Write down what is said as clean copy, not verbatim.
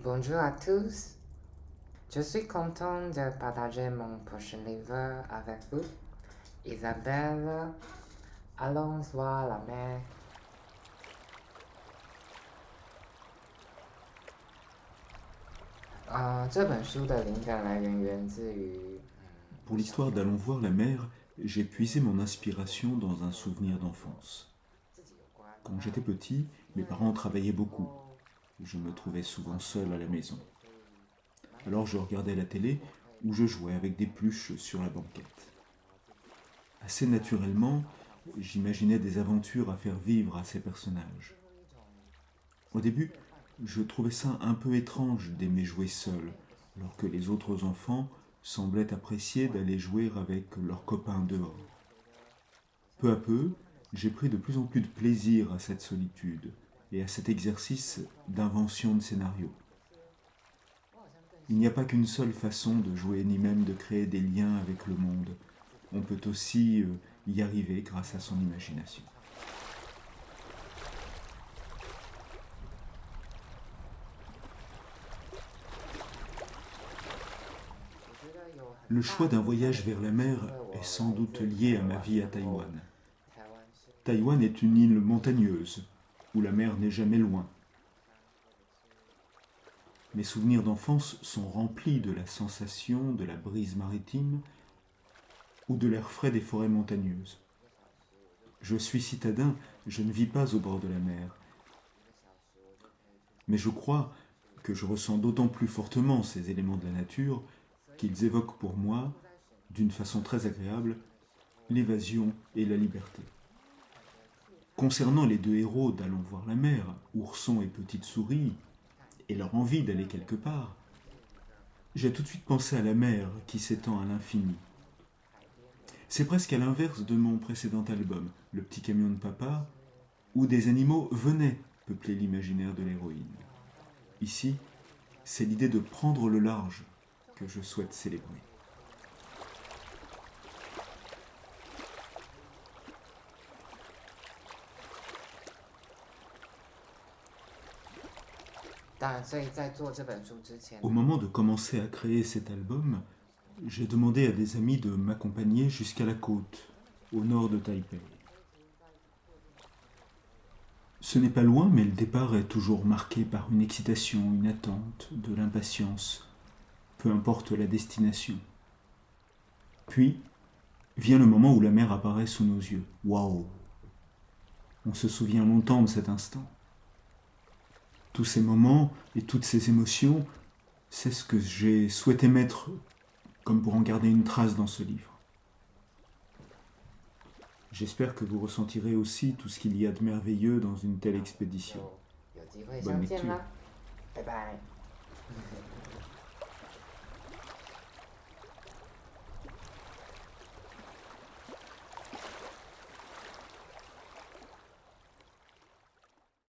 Bonjour à tous, je suis content de partager mon prochain livre avec vous. Isabelle, allons voir la mer. 这本书的灵感来源源自于 Pour l'histoire d'Allons voir la mer, j'ai puisé mon inspiration dans un souvenir d'enfance. Quand j'étais petit, mes parents travaillaient beaucoup. Je me trouvais souvent seul à la maison. Alors je regardais la télé ou je jouais avec des pluches sur la banquette. Assez naturellement, j'imaginais des aventures à faire vivre à ces personnages. Au début, je trouvais ça un peu étrange d'aimer jouer seul, alors que les autres enfants semblaient apprécier d'aller jouer avec leurs copains dehors. Peu à peu, j'ai pris de plus en plus de plaisir à cette solitude et à cet exercice d'invention de scénario. Il n'y a pas qu'une seule façon de jouer ni même de créer des liens avec le monde. On peut aussi y arriver grâce à son imagination. Le choix d'un voyage vers la mer est sans doute lié à ma vie à Taïwan. Taïwan est une île montagneuse, où la mer n'est jamais loin. Mes souvenirs d'enfance sont remplis de la sensation de la brise maritime ou de l'air frais des forêts montagneuses. Je suis citadin, je ne vis pas au bord de la mer. Mais je crois que je ressens d'autant plus fortement ces éléments de la nature qu'ils évoquent pour moi, d'une façon très agréable, l'évasion et la liberté. Concernant les deux héros d'Allons voir la mer, Ourson et Petite Souris, et leur envie d'aller quelque part, j'ai tout de suite pensé à la mer qui s'étend à l'infini. C'est presque à l'inverse de mon précédent album, Le petit camion de papa, où des animaux venaient peupler l'imaginaire de l'héroïne. Ici, c'est l'idée de prendre le large que je souhaite célébrer. Au moment de commencer à créer cet album, j'ai demandé à des amis de m'accompagner jusqu'à la côte, au nord de Taipei. Ce n'est pas loin, mais le départ est toujours marqué par une excitation, une attente, de l'impatience, peu importe la destination. Puis, vient le moment où la mer apparaît sous nos yeux. Waouh! On se souvient longtemps de cet instant. Tous ces moments et toutes ces émotions, c'est ce que j'ai souhaité mettre comme pour en garder une trace dans ce livre. J'espère que vous ressentirez aussi tout ce qu'il y a de merveilleux dans une telle expédition. Bonne lecture. Bye bye.